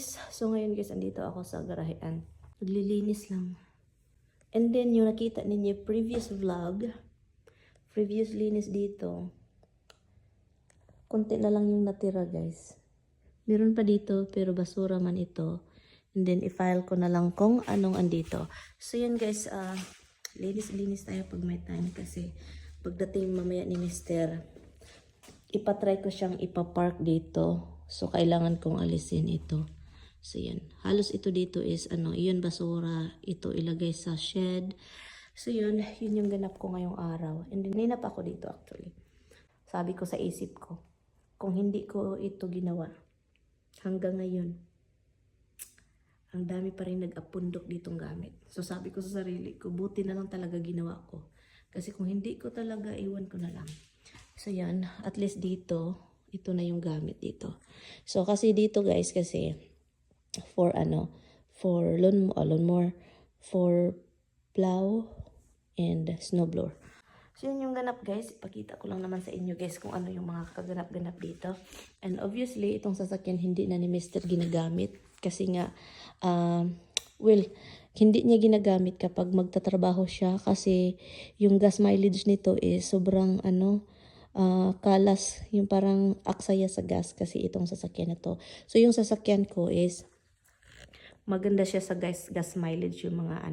guys, so ngayon guys, andito ako sa garahean. Naglilinis lang. And then yung nakita ninyo previous vlog, previous linis dito, konti na lang yung natira guys. Meron pa dito pero basura man ito. And then i-file ko na lang kung anong andito. So yun guys, linis tayo pag may time kasi pagdating mamaya ni Mister, ipatry ko siyang ipapark dito. So kailangan kong alisin ito. So yan, halos ito dito is iyon basura, ito ilagay sa shed. So yun yung ganap ko ngayong araw. And then ninap ako dito actually. Sabi ko sa isip ko, kung hindi ko ito ginawa hanggang ngayon, ang dami pa rin nag-apundok ditong gamit. So sabi ko sa sarili ko, buti na lang talaga ginawa ko. Kasi kung hindi ko talaga, iwan ko na lang. So yan, at least dito, ito na yung gamit dito. So kasi dito guys, kasi for lawnmower, for plow and snowblower. So yun yung ganap guys, ipakita ko lang naman sa inyo guys kung ano yung mga kaganap-ganap dito. And obviously, itong sasakyan hindi na ni Mr. ginagamit. Kasi nga, hindi niya ginagamit kapag magtatrabaho siya. Kasi yung gas mileage nito is sobrang kalas. Yung parang aksaya sa gas kasi itong sasakyan na to. So yung sasakyan ko is, maganda siya sa gas mileage yung mga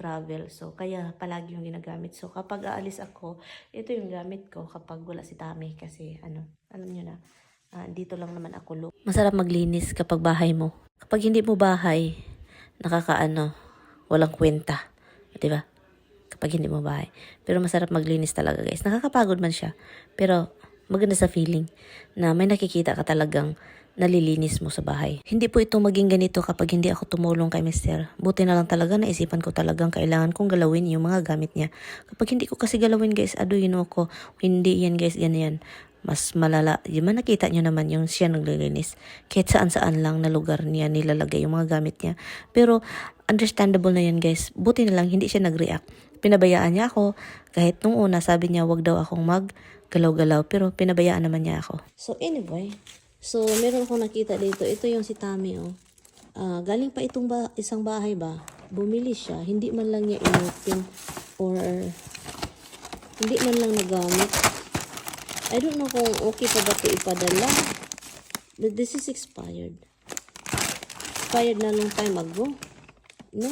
travel. So, kaya palagi yung ginagamit. So, kapag aalis ako, ito yung gamit ko kapag wala si Tami. Kasi, alam nyo na, dito lang naman ako. Masarap maglinis kapag bahay mo. Kapag hindi mo bahay, walang kwenta. Diba? Kapag hindi mo bahay. Pero masarap maglinis talaga, guys. Nakakapagod man siya. Pero, maganda sa feeling na may nakikita ka talagang nalilinis mo sa bahay. Hindi po ito maging ganito kapag hindi ako tumulong kay Mister. Buti na lang talaga naisipan ko talagang kailangan kong galawin yung mga gamit niya. Kapag hindi ko kasi galawin guys, ko, hindi yan guys, yan. Mas malala. Yung nakita nyo naman yung siya naglilinis. Kahit saan-saan lang na lugar niya nilalagay yung mga gamit niya. Pero understandable na yan guys. Buti na lang hindi siya nag-react. Pinabayaan niya ako. Kahit nung una sabi niya wag daw akong maggalaw-galaw. Pero pinabayaan naman niya ako. So anyway, so meron akong nakita dito. Ito yung si Tami oh. Galing pa itong isang bahay ba? Bumili siya. Hindi man lang niya inopen or hindi man lang nagamit. I don't know kung okay pa ba ito ipadala. But this is expired. Expired na long time ago. No?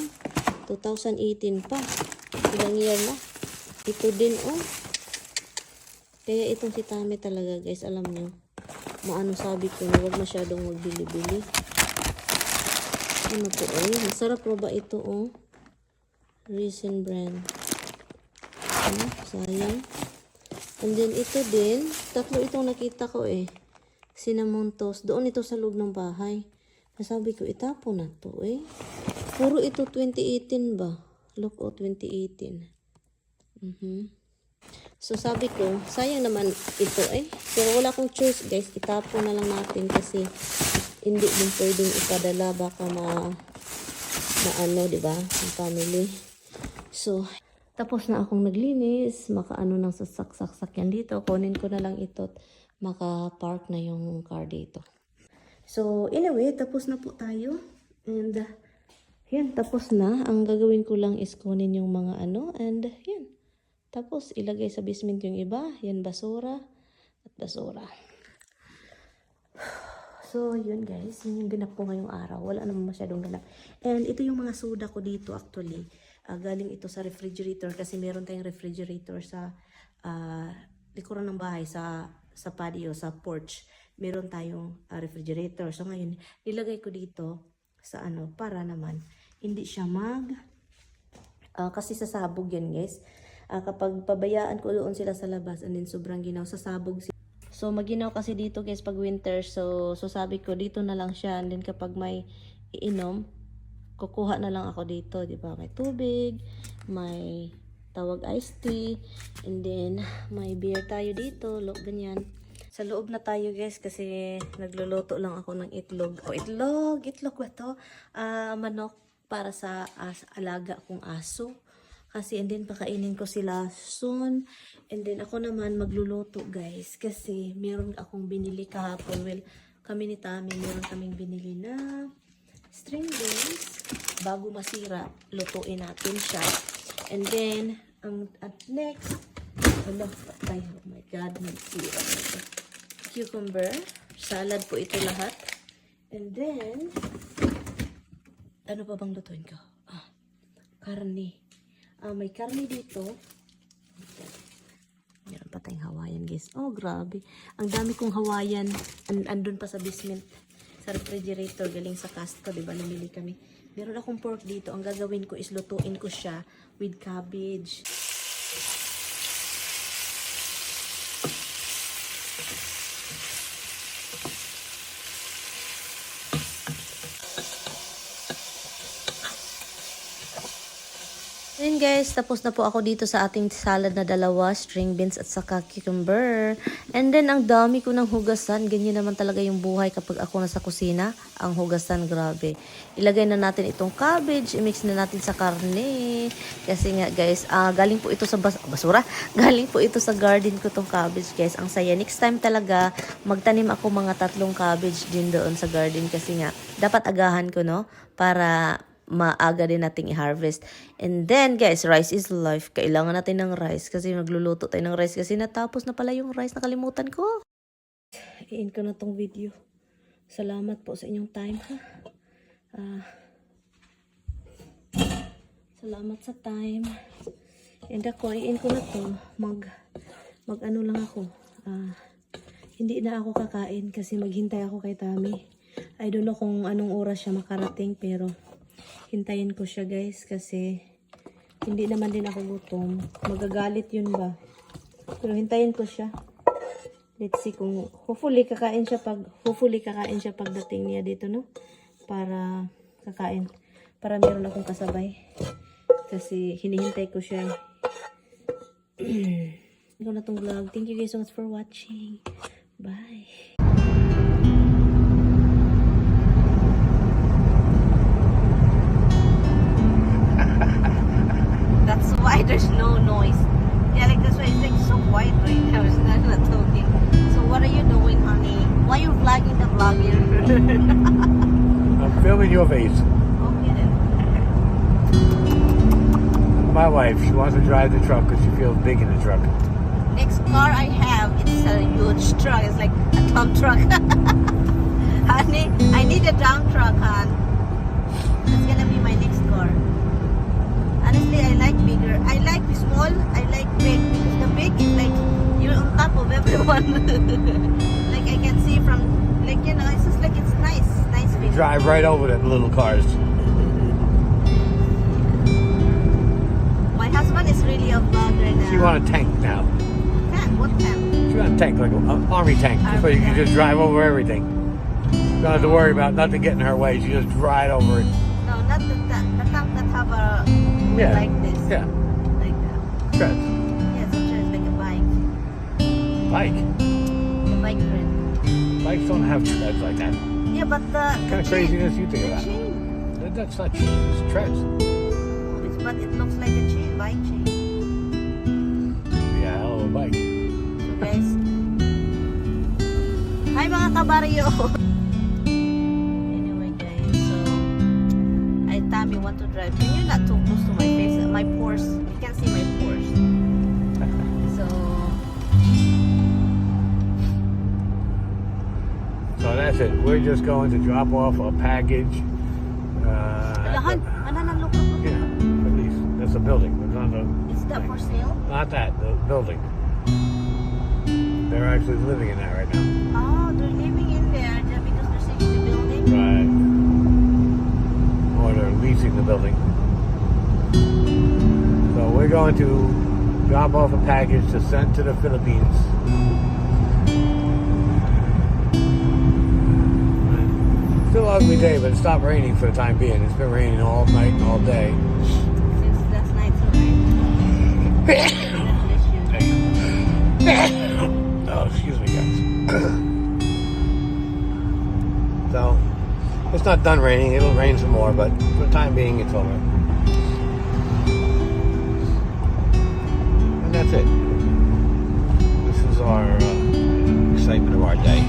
2018 pa. Ilang year na. Ito din oh. Kaya itong si Tami talaga guys, alam niyo. Sabi ko na huwag masyadong magbili-bili. Ano to eh? Masarap pa ba ito oh? Recent brand. Sayang. And then ito din, tatlo itong nakita ko eh. Cinnamon toast. Doon ito sa loob ng bahay. Sabi ko, itapon na to eh. Puro ito 2018 ba? Look oh, 2018. So sabi ko, sayang naman ito eh. Pero wala akong choice guys. Itapon na lang natin kasi hindi din pwedeng ipadala. Baka diba? Ang family. So, tapos na akong naglinis, ng sasakyan dito. Kunin ko na lang ito at maka-park na yung car dito. So, anyway, tapos na po tayo. And, yan, tapos na. Ang gagawin ko lang is kunin yung mga and yan. Tapos, ilagay sa basement yung iba. Yan, basura at basura. So, yun guys. Yun yung ganap ko ngayong araw. Wala naman masyadong ganap. And, ito yung mga soda ko dito actually. Galing ito sa refrigerator kasi meron tayong refrigerator sa likuran ng bahay, sa patio, sa porch. Meron tayong refrigerator. So ngayon, nilagay ko dito sa para naman hindi siya kasi sasabog yan guys. Kapag pabayaan ko doon sila sa labas and then sobrang ginaw, sasabog sila. So maginaw kasi dito guys pag winter. So sabi ko dito na lang siya and then kapag may iinom, kukuha na lang ako dito, di ba? May tubig, may tawag iced tea, and then may beer tayo dito, ganyan. Sa loob na tayo guys kasi nagluluto lang ako ng itlog. Itlog ba to? Manok para sa alaga kong aso. Kasi and then pakainin ko sila soon. And then ako naman magluluto guys kasi meron akong binili kahapon. Well, kami ni Tami, meron kaming binili na string beans. Bago masira, lutuin natin siya. And then, at next, oh my God, nagsira ito. Cucumber, salad po ito lahat. And then, ano pa bang lutuin ko? Karne. May karne dito. Meron pa tayong Hawaiian, guys. Oh, grabe. Ang dami kong Hawaiian. Andun pa sa basement. Sa refrigerator. Galing sa Costco, diba? Namili kami. Meron akong pork dito. Ang gagawin ko is lutuin ko siya with cabbage. Then guys, tapos na po ako dito sa ating salad na dalawa, string beans at saka cucumber. And then ang dami ko ng hugasan, ganyan naman talaga yung buhay kapag ako nasa kusina. Ang hugasan, grabe. Ilagay na natin itong cabbage, i-mix na natin sa karne. Kasi nga guys, galing po ito sa basura. Galing po ito sa garden ko tong cabbage guys. Ang saya. Next time talaga, magtanim ako mga 3 cabbage din doon sa garden. Kasi nga, dapat agahan ko, no? Para maaga din nating i-harvest. And then, guys, rice is life. Kailangan natin ng rice kasi magluluto tayo ng rice kasi natapos na pala yung rice. Nakalimutan ko. I-end ko na tong video. Salamat po sa inyong time, ha? Salamat sa time. And ako, i-end ko na to. Mag-ano lang ako. Hindi na ako kakain kasi maghintay ako kay Tami. I don't know kung anong oras siya makarating pero hintayin ko siya guys kasi hindi naman din ako gutom. Magagalit yun ba? Pero hintayin ko siya. Let's see kung hopefully kakain siya pagdating niya dito, no? Para kakain. Para meron akong kasabay. Kasi hinihintay ko siya. Ito na tong vlog. Thank you guys so much for watching. Bye. That's why there's no noise. Yeah, like that's why it's like so quiet right now. It's not talking. So what are you doing, honey? Why are you vlogging the vlogger? I'm filming your face. Okay then. My wife, she wants to drive the truck because she feels big in the truck. Next car I have, it's a huge truck. It's like a dump truck. Honey, I need a dump truck, hon. That's gonna be my next car. Honestly, I like bigger. I like small. I like big because the big is like you're on top of everyone. Like I can see from, like you know, it's just like it's nice feeling. Drive right over them little cars. My husband is really a vlogger now. She want a tank now. Tank? What tank? She want a tank, like an army tank. So you can just drive over everything. You don't have to worry about nothing getting in her way. She just ride over it. No, not the tank. The tank that have a like this. Yeah. Like that. Treads. Yeah, sometimes like a bike. Bike. The bike tread. Bikes don't have treads like that. Yeah, but the What kind of craziness you think the about? chain. That's not chain, it's treads. But it looks like a chain, bike chain. Yeah, hell of a bike. So guys, hi mga kabaryo! Anyway guys, so I Tami want to drive. Can you not too close to my face? My pores, you can see my pores. So that's it. We're just going to drop off a package. Alahan, look. Yeah, at least that's a building. It's not the. Is that for sale? Not that, the building. They're actually living in that right now. Oh, they're living in there just because they're selling the building? Right. Or they're leasing the building. So we're going to drop off a package to send to the Philippines. Still an ugly day, but it stopped raining for the time being. It's been raining all night and all day. Since last night, so right? Oh, excuse me, guys. So, it's not done raining. It'll rain some more, but for the time being, it's over. And that's it. This is our excitement of our day.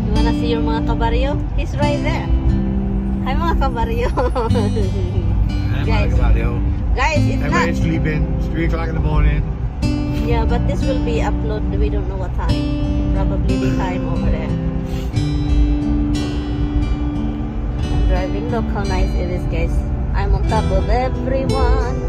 You wanna see your mga kabaryo? He's right there. Hi mga kabaryo. Guys, guys, it's not. Everybody's sleeping. It's 3 o'clock in the morning. Yeah, but this will be uploaded. We don't know what time. Probably the time over there. I'm driving. Look how nice it is, guys. I'm on top of everyone.